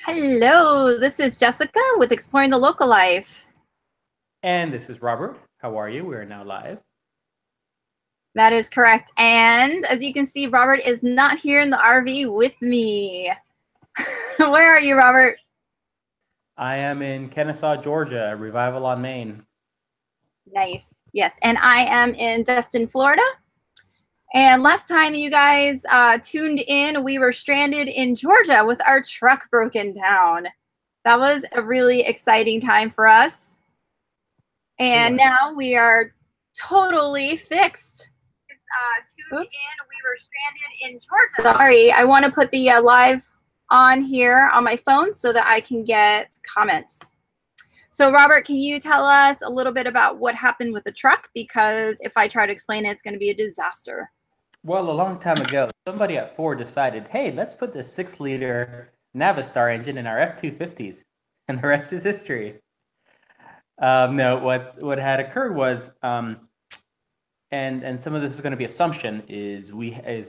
Hello, this is Jessica with Exploring the Local Life. And this is Robert. How are you? We are now live. That is correct. And as you can see, Robert is not here in the RV with me. Where are you, Robert? I am in Kennesaw, Georgia, Revival on Main. Nice. Yes. And I am in Destin, Florida. And last time you guys tuned in, we were stranded in Georgia with our truck broken down. That was a really exciting time for us. And now we are totally fixed. Tuned in, we were stranded in Georgia. Sorry, I want to put the live on here on my phone so that I can get comments. So Robert, can you tell us a little bit about what happened with the truck? Because if I try to explain it, it's going to be a disaster. Well, a long time ago, somebody at Ford decided, hey, let's put this 6-liter Navistar engine in our F-250s. And the rest is history. No, what had occurred was, and some of this is going to be assumption, is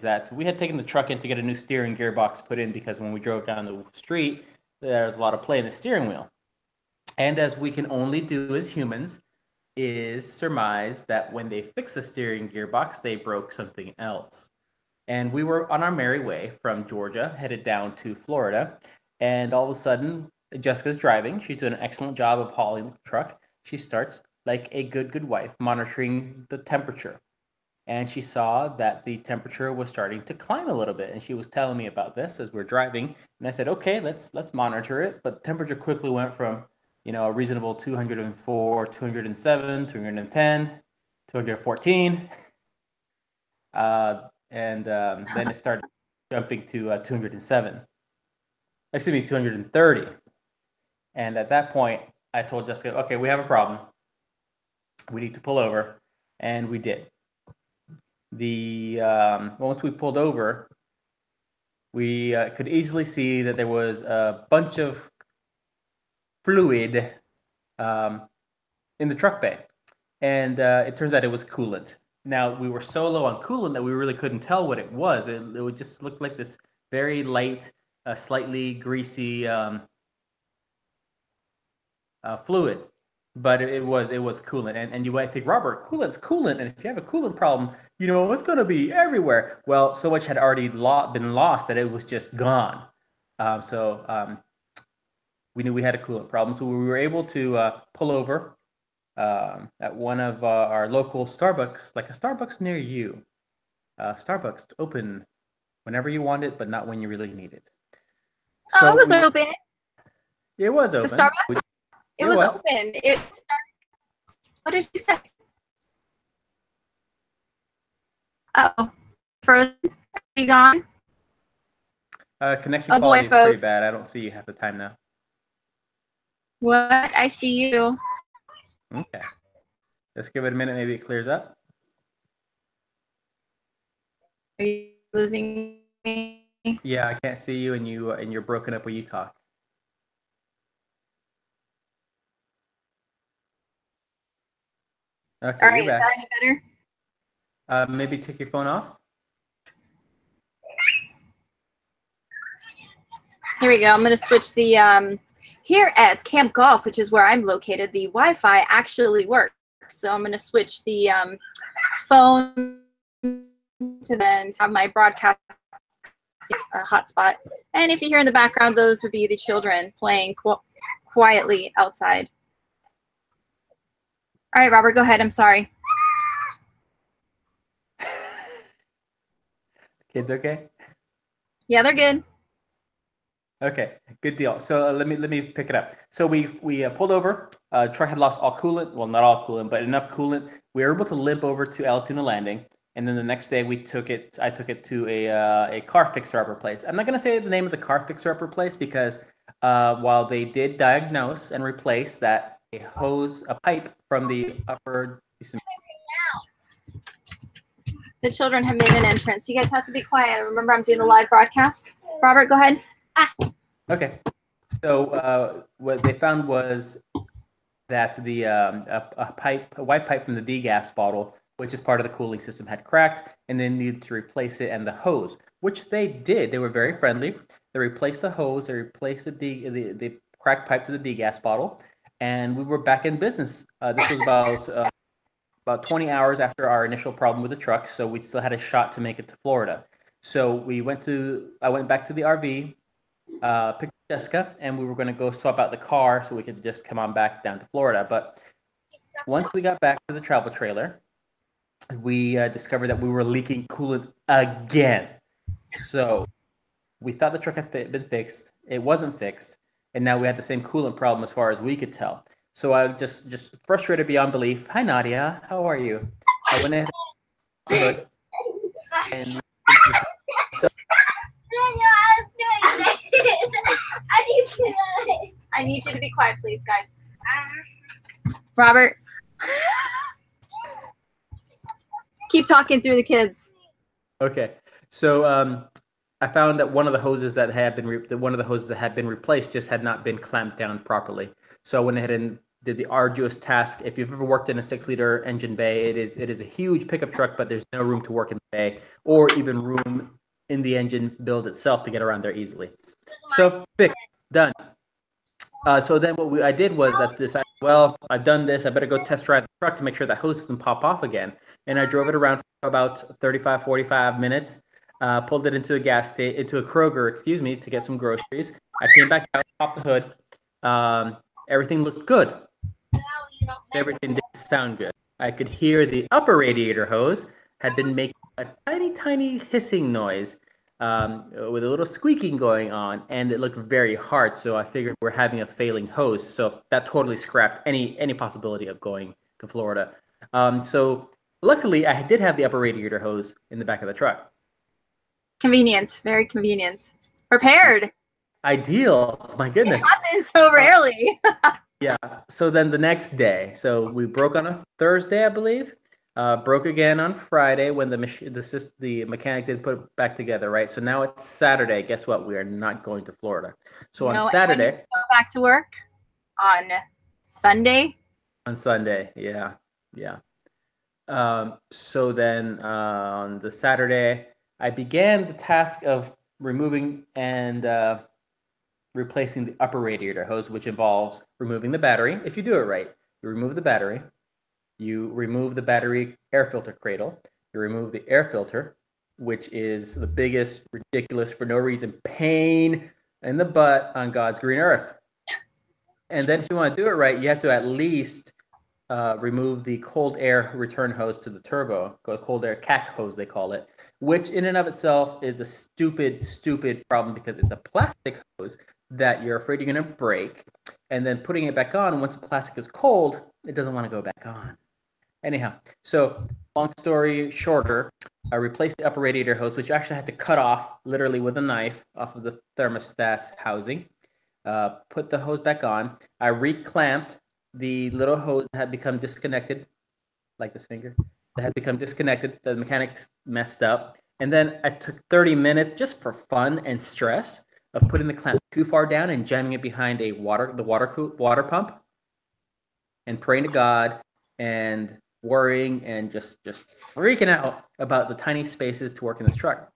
that we had taken the truck in to get a new steering gearbox put in because when we drove down the street, there was a lot of play in the steering wheel. And as we can only do as humans, is surmise that when they fixed the steering gearbox, they broke something else. And we were on our merry way from Georgia, headed down to Florida, and all of a sudden, Jessica's driving. She's doing an excellent job of hauling the truck. She starts, like a good wife, monitoring the temperature. And she saw that the temperature was starting to climb a little bit. And she was telling me about this as we're driving. And I said, okay, let's monitor it. But the temperature quickly went from, a reasonable 204, 207, 210, 214. And then it started jumping to 207. Excuse me, 230. And at that point, I told Jessica, okay, we have a problem. We need to pull over. And we did. Once we pulled over, we could easily see that there was a bunch of fluid in the truck bay. And it turns out it was coolant. Now, we were so low on coolant that we really couldn't tell what it was. It would just look like this very light, slightly greasy fluid. But it was coolant. And you might think, Robert, coolant's coolant. And if you have a coolant problem, it's going to be everywhere. Well, so much had already been lost that it was just gone. So we knew we had a coolant problem. So we were able to pull over at one of our local Starbucks, like a Starbucks near you. Starbucks open whenever you want it, but not when you really need it. So it was open. It was open. The Starbucks? It was open. What did you say? Oh, frozen? Are you gone? Connection quality is pretty bad. I don't see you half the time now. What? I see you. Okay. Let's give it a minute. Maybe it clears up. Are you losing me? Yeah, I can't see you, and you're broken up when you talk. Okay, all right, you're back. is that any better? Maybe take your phone off. Here we go. I'm going to switch the here at Camp Golf, which is where I'm located. The Wi-Fi actually works, so I'm going to switch the phone to then have my broadcast hotspot. And if you hear in the background, those would be the children playing quietly outside. All right, Robert, go ahead. I'm sorry. Kids okay? Yeah, they're good. Okay, good deal. So let me pick it up. So we pulled over. Truck had lost all coolant. Well, not all coolant, but enough coolant. We were able to limp over to Altoona Landing, and then the next day I took it to a car fixer-upper place. I'm not going to say the name of the car fixer-upper place because while they did diagnose and replace a pipe from the upper. The children have made an entrance. You guys have to be quiet. Remember, I'm doing the live broadcast. Robert, go ahead. Okay. So what they found was that the a white pipe from the degas bottle, which is part of the cooling system, had cracked, and then needed to replace it, and the hose, which they did. They were very friendly. They replaced the hose. They replaced the crack pipe to the degas bottle, and we were back in business. This was about 20 hours after our initial problem with the truck, so we still had a shot to make it to Florida. So I went back to the RV, picked up Jessica, and we were going to go swap out the car so we could just come on back down to Florida. But once we got back to the travel trailer, we discovered that we were leaking coolant again. So we thought the truck had been fixed. It wasn't fixed, and now we had the same coolant problem as far as we could tell. So I just frustrated beyond belief. Hi, Nadia. How are you? I went ahead and so I need you to be quiet, please, guys. Robert, keep talking through the kids. Okay. So I found that one of the hoses that had been replaced just had not been clamped down properly. So I went ahead and did the arduous task. If you've ever worked in a 6-liter engine bay, it is a huge pickup truck, but there's no room to work in the bay or even room in the engine build itself to get around there easily. So fixed, done. So then what I did was I decided, well, I've done this. I better go test drive the truck to make sure that hose doesn't pop off again. And I drove it around for about 35, 45 minutes. Pulled it into a Kroger, to get some groceries. I came back out, popped the hood. Everything looked good. Everything didn't sound good. I could hear the upper radiator hose had been making a tiny, tiny hissing noise with a little squeaking going on, and it looked very hard. So I figured we're having a failing hose. So that totally scrapped any possibility of going to Florida. So luckily, I did have the upper radiator hose in the back of the truck. Convenient, very convenient. Prepared. Ideal. My goodness. It happens so rarely. Yeah. So then the next day, so we broke on a Thursday, I believe. Broke again on Friday when the mechanic didn't put it back together, right? So now it's Saturday. Guess what? We are not going to Florida. So on Saturday. Go back to work on Sunday. On Sunday, yeah. So then on the Saturday, I began the task of removing and replacing the upper radiator hose, which involves removing the battery. If you do it right, you remove the battery, you remove the battery air filter cradle, you remove the air filter, which is the biggest, ridiculous, for no reason, pain in the butt on God's green earth. And then if you want to do it right, you have to at least remove the cold air return hose to the turbo, cold air CAC hose, they call it, which in and of itself is a stupid problem because it's a plastic hose that you're afraid you're going to break. And then putting it back on, once the plastic is cold, it doesn't want to go back on. Anyhow, so long story shorter, I replaced the upper radiator hose, which I actually had to cut off literally with a knife off of the thermostat housing. Put the hose back on. I reclamped the little hose that had become disconnected, like this finger, that had become disconnected. The mechanics messed up. And then I took 30 minutes just for fun and stress of putting the clamp too far down and jamming it behind the water pump and praying to God and worrying and just freaking out about the tiny spaces to work in this truck.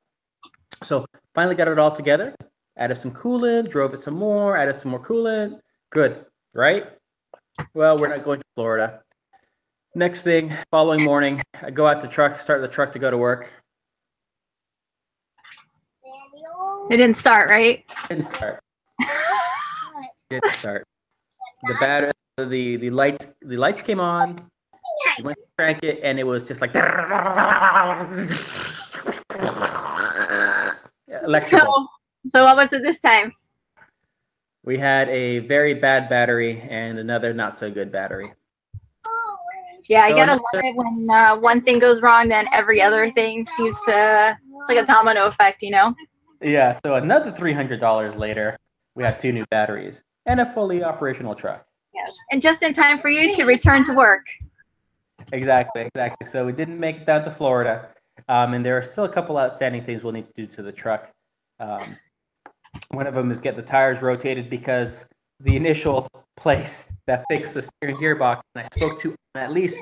So finally got it all together, added some coolant, drove it some more, added some more coolant. Good, right? Well, we're not going to Florida. Next thing, following morning, I go out to start the truck to go to work. It didn't start, right? Didn't start. Didn't start. The battery, the lights came on. You went to crank it, and it was just like electrical. So what was it this time? We had a very bad battery and another not so good battery. Yeah, I gotta love it when one thing goes wrong, then every other thing seems to, it's like a domino effect, you know? Yeah, so another $300 later, we have 2 new batteries and a fully operational truck. Yes, and just in time for you to return to work. Exactly. So we didn't make it down to Florida, and there are still a couple outstanding things we'll need to do to the truck. One of them is get the tires rotated because the initial place that fixed the steering gearbox, and I spoke to on at least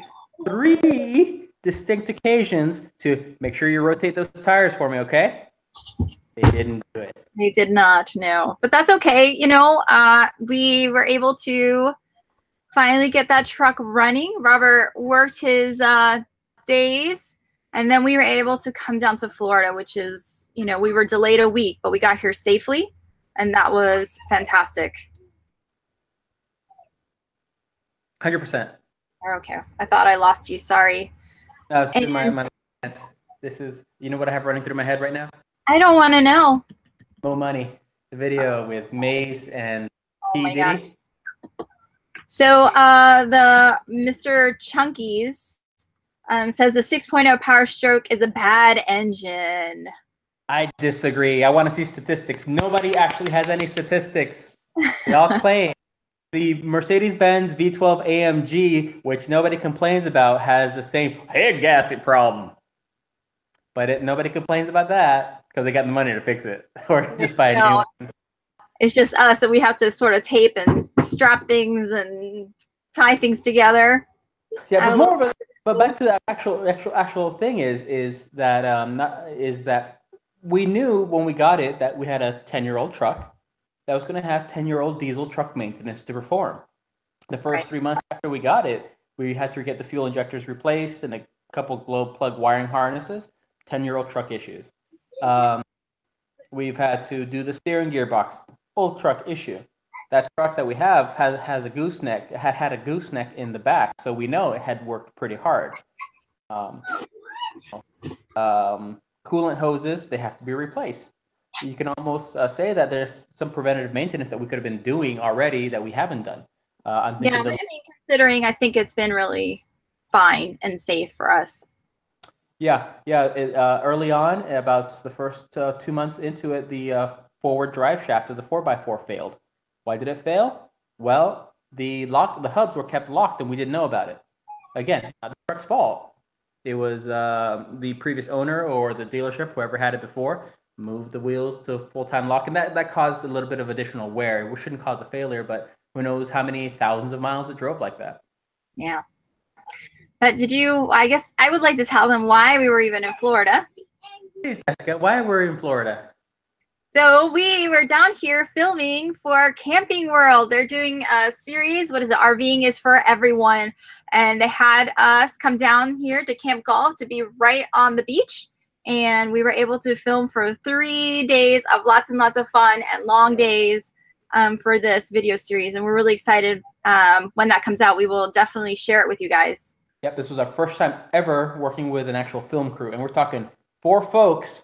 3 distinct occasions to make sure you rotate those tires for me, okay? They didn't do it. They did not, no. But that's okay. We were able to finally get that truck running. Robert worked his days, and then we were able to come down to Florida, which is, we were delayed a week, but we got here safely, and that was fantastic. 100%. Okay. I thought I lost you. Sorry. My this is, what I have running through my head right now? I don't want to know. Mo Money, the video with Mace and P. Diddy. Gosh. So the Mr. Chunkies says the 6.0 Power Stroke is a bad engine. I disagree. I want to see statistics. Nobody actually has any statistics. They all claim. The Mercedes-Benz V12 AMG, which nobody complains about, has the same head gasket problem. But nobody complains about that because they got the money to fix it or just buy a new one. It's just us, and we have to sort of tape and strap things and tie things together. Yeah, but back to the actual thing is that we knew when we got it that we had a 10-year-old truck that was going to have 10-year-old diesel truck maintenance to perform. The first 3 months after we got it, we had to get the fuel injectors replaced and a couple globe plug wiring harnesses. 10-year-old truck issues. We've had to do the steering gearbox, old truck issue. That truck that we have has a gooseneck, had a gooseneck in the back, so we know it had worked pretty hard. Coolant hoses, they have to be replaced. You can almost say that there's some preventative maintenance that we could have been doing already that we haven't done. Considering, I think it's been really fine and safe for us. Yeah. Early on, about the first 2 months into it, the forward drive shaft of the 4x4 failed. Why did it fail? Well, the hubs were kept locked and we didn't know about it. Again, not the truck's fault. It was the previous owner or the dealership, whoever had it before, moved the wheels to full-time lock, and that caused a little bit of additional wear. It shouldn't cause a failure, but who knows how many thousands of miles it drove like that. Yeah. But I guess I would like to tell them why we were even in Florida. Please, Jessica, why were we in Florida? So we were down here filming for Camping World. They're doing a series. What is it? RVing is for everyone. And they had us come down here to Camp Golf to be right on the beach. And we were able to film for 3 days of lots and lots of fun and long days for this video series. And we're really excited. When that comes out, we will definitely share it with you guys. Yep, this was our first time ever working with an actual film crew. And we're talking 4 folks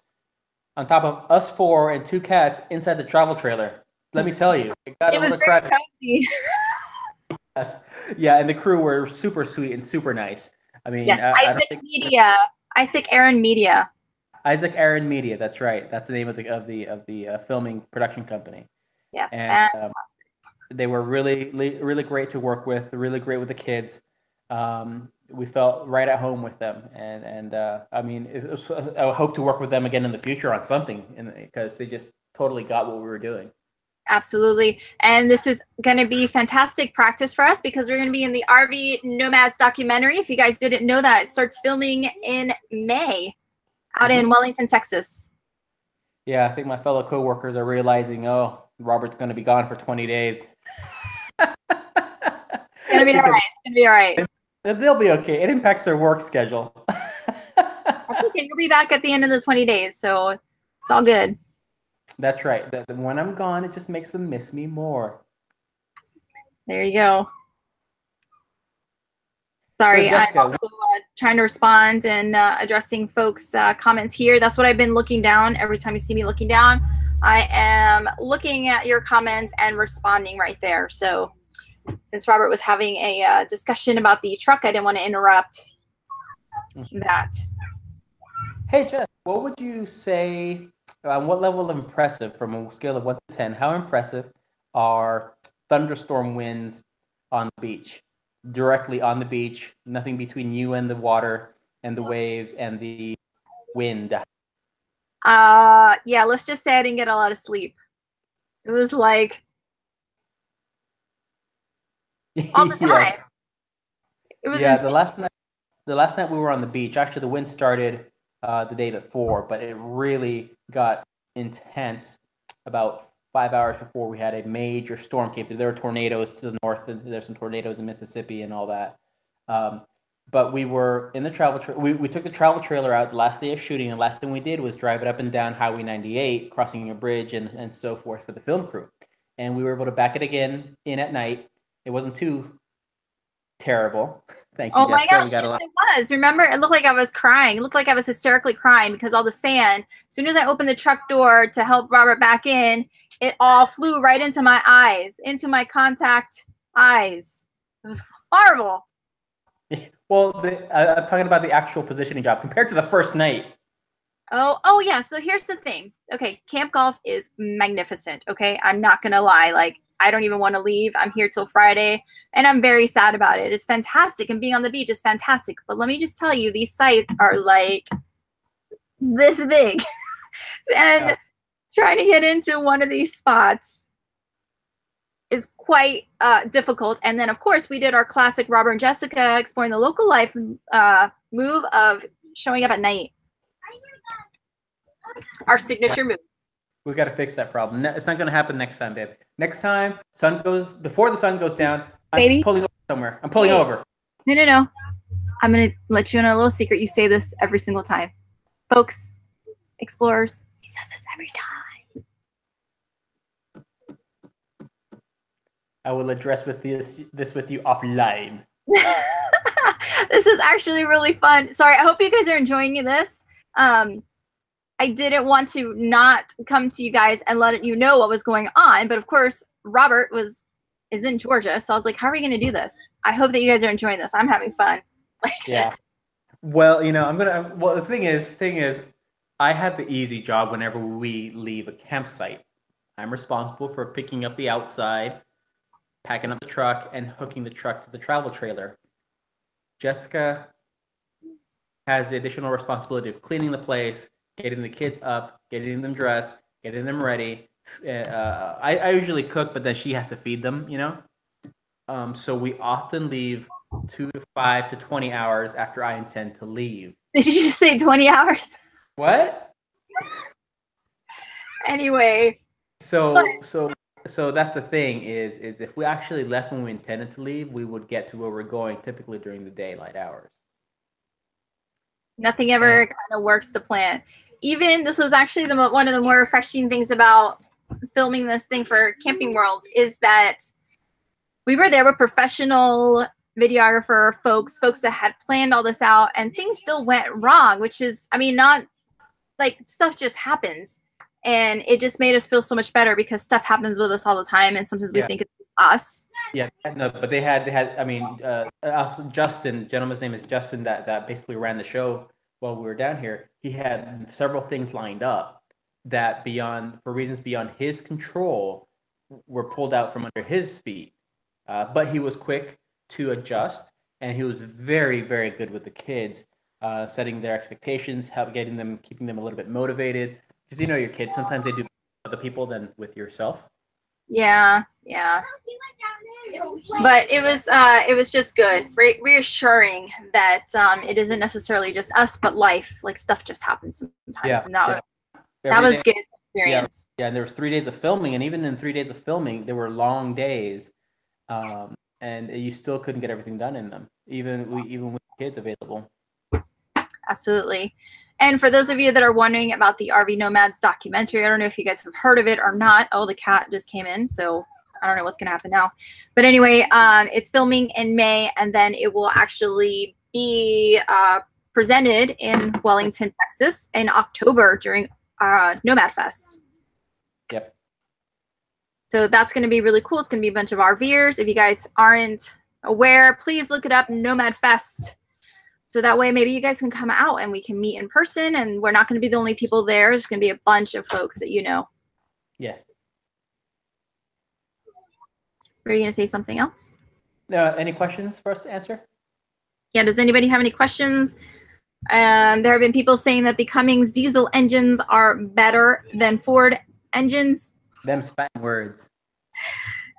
on top of us 4 and 2 cats inside the travel trailer. Let me tell you, it was very cozy. Yes. Yeah, and the crew were super sweet and super nice. I mean, yes, Isaac Aaron Media. Isaac Aaron Media, that's right. That's the name of the filming production company. Yes, and they were really, really great to work with. Really great with the kids. We felt right at home with them, and I mean, I hope to work with them again in the future on something, because they just totally got what we were doing. Absolutely, and this is going to be fantastic practice for us because we're going to be in the RV Nomads documentary. If you guys didn't know that, it starts filming in May, out in Wellington, Texas. Yeah, I think my fellow coworkers are realizing, Robert's going to be gone for 20 days. It's going to be all right. It's going to be all right. They'll be okay. It impacts their work schedule. Okay, you'll be back at the end of the 20 days, so it's all good. That's right. When I'm gone, it just makes them miss me more. There you go. Sorry, so I'm also trying to respond and addressing folks' comments here. That's what I've been looking down. Every time you see me looking down, I am looking at your comments and responding right there. So since Robert was having a discussion about the truck, I didn't want to interrupt that. Hey, Jeff, what would you say, on what level of impressive, from a scale of 1 to 10, how impressive are thunderstorm winds on the beach? Directly on the beach, nothing between you and the water and the waves and the wind. Yeah, let's just say I didn't get a lot of sleep. It was like all the time. Yes. It was insane. The last night we were on the beach, actually the wind started the day before, but it really got intense about 5 hours before we had a major storm came through. There were tornadoes to the north, and there's some tornadoes in Mississippi and all that. But we were in the travel we took the travel trailer out the last day of shooting, and the last thing we did was drive it up and down Highway 98, crossing a bridge and so forth for the film crew. And we were able to back it again in at night. It wasn't too terrible. Thank you, Oh Jessica. my gosh, yes, it was. Remember, it looked like I was crying. It looked like I was hysterically crying because all the sand, as soon as I opened the truck door to help Robert back in, it all flew right into my eyes, into my contact eyes. It was horrible. Well, I'm talking about the actual positioning job compared to the first night. Oh yeah. So here's the thing. Okay, Camp Golf is magnificent. Okay, I'm not gonna lie. Like, I don't even want to leave. I'm here till Friday, and I'm very sad about it. It's fantastic, and being on the beach is fantastic. But let me just tell you, these sites are like this big, and trying to get into one of these spots is quite difficult. And then, of course, we did our classic Robert and Jessica exploring the local life move of showing up at night. Our signature move. We got to fix that problem. It's not going to happen next time, babe. Next time, before the sun goes down, I'm pulling over somewhere. I'm pulling over. No. I'm going to let you in a little secret. You say this every single time. Folks, explorers, he says this every time. I will address this with you offline. This is actually really fun. Sorry, I hope you guys are enjoying this. I didn't want to not come to you guys and let you know what was going on, but of course, Robert is in Georgia, so I was like, how are we going to do this? I hope that you guys are enjoying this. I'm having fun. Yeah. Well, the thing is, I have the easy job whenever we leave a campsite. I'm responsible for picking up the outside, packing up the truck, and hooking the truck to the travel trailer. Jessica has the additional responsibility of cleaning the place, getting the kids up, getting them dressed, getting them ready. I usually cook, but then she has to feed them, So we often leave 2 to 5 to 20 hours after I intend to leave. Did you just say 20 hours? What? Anyway. So that's the thing is if we actually left when we intended to leave, we would get to where we're going typically during the daylight hours. Nothing ever kind of works to plan. Even this was actually one of the more refreshing things about filming this thing for Camping World is that we were there with professional videographer folks that had planned all this out, and things still went wrong, which is, not like stuff just happens. And it just made us feel so much better because stuff happens with us all the time, and sometimes we think it's us. Yeah, no, but they had. Also Justin, gentleman's name is Justin, that basically ran the show while we were down here. He had several things lined up that for reasons beyond his control, were pulled out from under his feet. But he was quick to adjust, and he was very, very good with the kids, setting their expectations, keeping them a little bit motivated. Because your kids, sometimes they do with other people than with yourself. Yeah. But it was just good, reassuring that it isn't necessarily just us, but life. Like, stuff just happens sometimes, and that was good experience. Yeah, and there was 3 days of filming, and even in 3 days of filming, there were long days, and you still couldn't get everything done in them, even with kids available. Absolutely. And for those of you that are wondering about the RV Nomads documentary, I don't know if you guys have heard of it or not. Oh, the cat just came in, so I don't know what's going to happen now. But anyway, it's filming in May, and then it will actually be presented in Wellington, Texas in October during Nomad Fest. Yep. So that's going to be really cool. It's going to be a bunch of RVers. If you guys aren't aware, please look it up, Nomad Fest. So that way maybe you guys can come out and we can meet in person, and we're not going to be the only people there. There's going to be a bunch of folks that you know. Yes. Were you going to say something else? Any questions for us to answer? Yeah, does anybody have any questions? There have been people saying that the Cummins diesel engines are better than Ford engines. Them spitting words.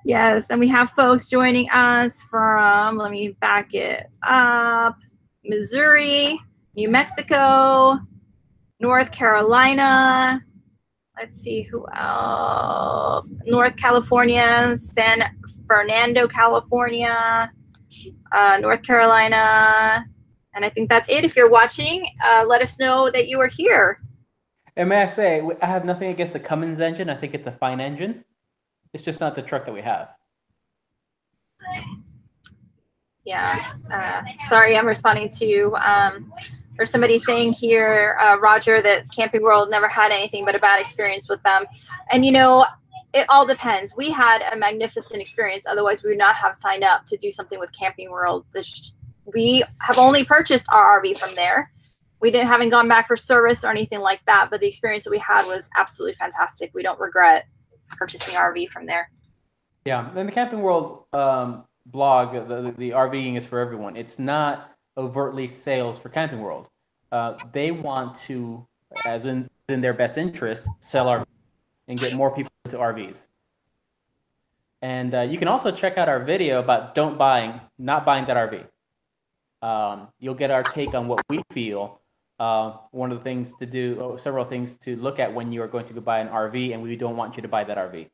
Yes, and we have folks joining us from, let me back it up, Missouri, New Mexico, North Carolina. Let's see who else. North California, San Fernando, California, North Carolina. And I think that's it. If you're watching, let us know that you are here. And may I say, I have nothing against the Cummins engine. I think it's a fine engine. It's just not the truck that we have. Yeah. Sorry, I'm responding to there's somebody saying here, Roger, that Camping World never had anything but a bad experience with them. And, you know, it all depends. We had a magnificent experience. Otherwise, we would not have signed up to do something with Camping World. We have only purchased our RV from there. We haven't gone back for service or anything like that. But the experience that we had was absolutely fantastic. We don't regret purchasing our RV from there. Yeah. And the Camping World blog, the RVing is for everyone. It's not overtly sales for Camping World. They want to, as in their best interest, sell RVs and get more people into RVs. And you can also check out our video about not buying that RV. You'll get our take on what we feel. One of the things to do, several things to look at when you are going to go buy an RV, and we don't want you to buy that RV.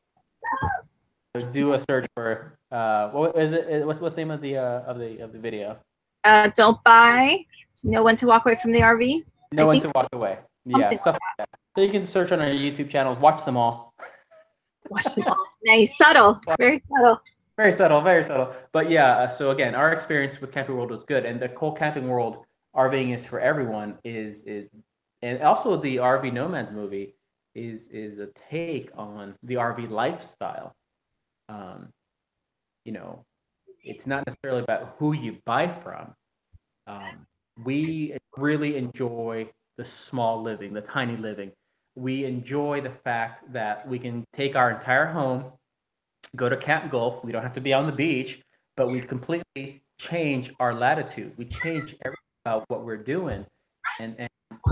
So do a search for what is it? What's the name of the video? Don't buy. Know when to walk away from the RV. Know when to walk away. Yeah, stuff like that. So you can search on our YouTube channels, watch them all. Watch them all. Nice, subtle, very subtle. Very subtle, very subtle. But yeah, so again, our experience with Camping World was good, and the whole Camping World RVing is for everyone and also the RV Nomads movie is a take on the RV lifestyle. You know, it's not necessarily about who you buy from. We really enjoy the small living, the tiny living. We enjoy the fact that we can take our entire home, go to Camp Gulf. We don't have to be on the beach, but we completely change our latitude. We change everything about what we're doing. And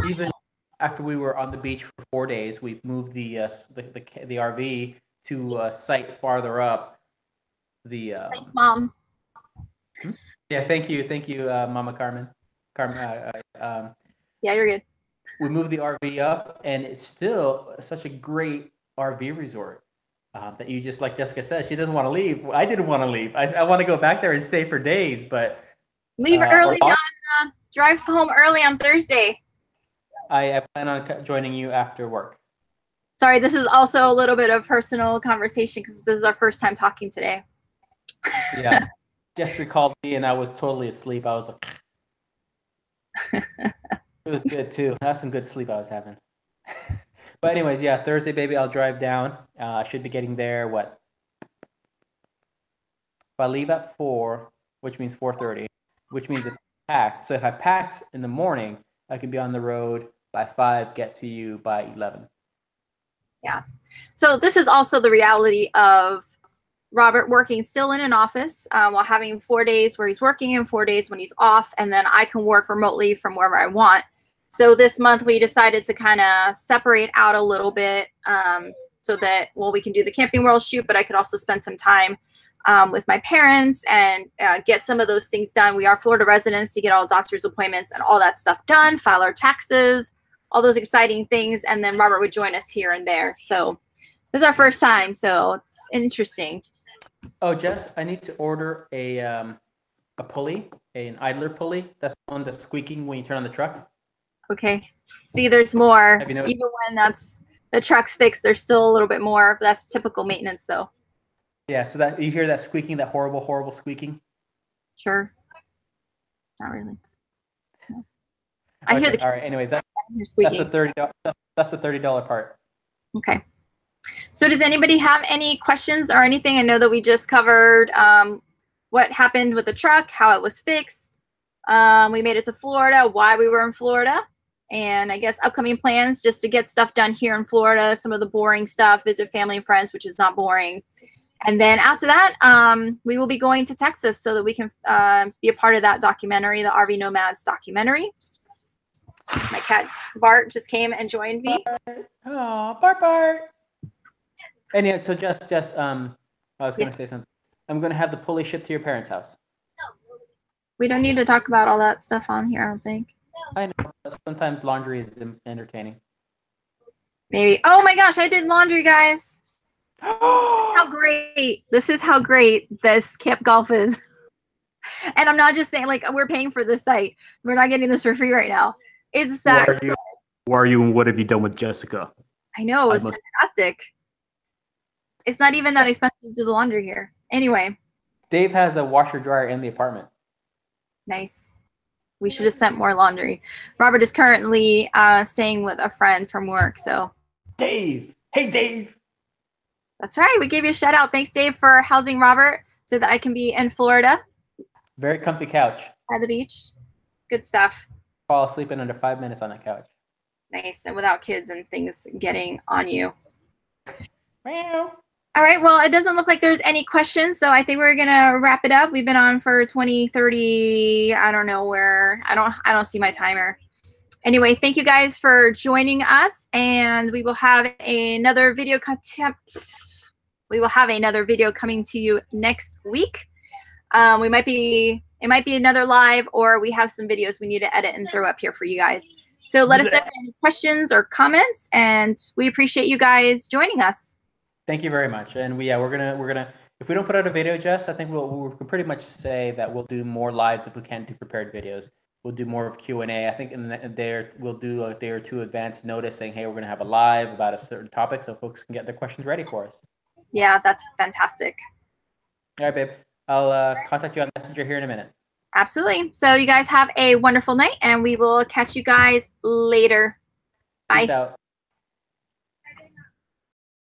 even after we were on the beach for 4 days, we moved the RV to a site farther up. Thanks, Mom. Yeah, thank you, Mama Carmen. Yeah, you're good. We moved the RV up, and it's still such a great RV resort that you just, like Jessica says, she doesn't want to leave. I didn't want to leave. I want to go back there and stay for days, but leave early, Donna. Drive home early on Thursday. I plan on joining you after work. Sorry, this is also a little bit of personal conversation because this is our first time talking today. Yeah, Jessica called me, and I was totally asleep. I was like, it was good too. That's some good sleep I was having. But anyways, yeah, Thursday, baby, I'll drive down. I should be getting there, if I leave at 4, which means 4:30, which means it's packed. So if I packed in the morning, I can be on the road by 5, get to you by 11. Yeah. So this is also the reality of Robert working still in an office while having 4 days where he's working and 4 days when he's off, and then I can work remotely from wherever I want. So this month we decided to kind of separate out a little bit so that, well, we can do the Camping World shoot, but I could also spend some time with my parents and get some of those things done. We are Florida residents to get all doctor's appointments and all that stuff done, file our taxes, all those exciting things. And then Robert would join us here and there. So this is our first time, so it's interesting. Oh, Jess, I need to order a pulley, an idler pulley. That's the one that's squeaking when you turn on the truck. Okay. See, there's more. Have you noticed? Even when the truck's fixed, there's still a little bit more. That's typical maintenance, though. Yeah, so that you hear that squeaking, that horrible, horrible squeaking? Sure. Not really. No. I hear the. All right. Anyways, that's the $30. That's the $30 part. Okay. So does anybody have any questions or anything? I know that we just covered what happened with the truck, how it was fixed. We made it to Florida, why we were in Florida, and I guess upcoming plans just to get stuff done here in Florida, some of the boring stuff, visit family and friends, which is not boring. And then after that, we will be going to Texas so that we can be a part of that documentary, the RV Nomads documentary. My cat Bart just came and joined me. Oh, Bart. And yeah, so Jess, I was going to say something. I'm going to have the pulley shipped to your parents' house. We don't need to talk about all that stuff on here, I don't think. I know. Sometimes laundry is entertaining. Maybe. Oh my gosh, I did laundry, guys. How great. This is how great this camp golf is. And I'm not just saying, like, we're paying for this site. We're not getting this for free right now. It's Who are you and what have you done with Jessica? I know, it was fantastic. It's not even that expensive to do the laundry here. Anyway. Dave has a washer dryer in the apartment. Nice. We should have sent more laundry. Robert is currently staying with a friend from work, so. Dave. Hey, Dave. That's right. We gave you a shout out. Thanks, Dave, for housing Robert so that I can be in Florida. Very comfy couch. At the beach. Good stuff. Fall asleep in under 5 minutes on that couch. Nice. And without kids and things getting on you. Meow. All right. Well, it doesn't look like there's any questions, so I think we're going to wrap it up. We've been on for 20, 30, I don't know where. I don't see my timer. Anyway, thank you guys for joining us, and we will have another video coming to you next week. It might be another live, or we have some videos we need to edit and throw up here for you guys. So let us know if you have any questions or comments, and we appreciate you guys joining us. Thank you very much. And we're gonna if we don't put out a video, Jess, I think we can pretty much say that we'll do more lives if we can't do prepared videos. We'll do more of Q&A. I think in there we'll do a day or two advance notice saying, hey, we're gonna have a live about a certain topic, so folks can get their questions ready for us. Yeah, that's fantastic. All right, babe. I'll contact you on Messenger here in a minute. Absolutely. So you guys have a wonderful night, and we will catch you guys later. Bye. Peace out.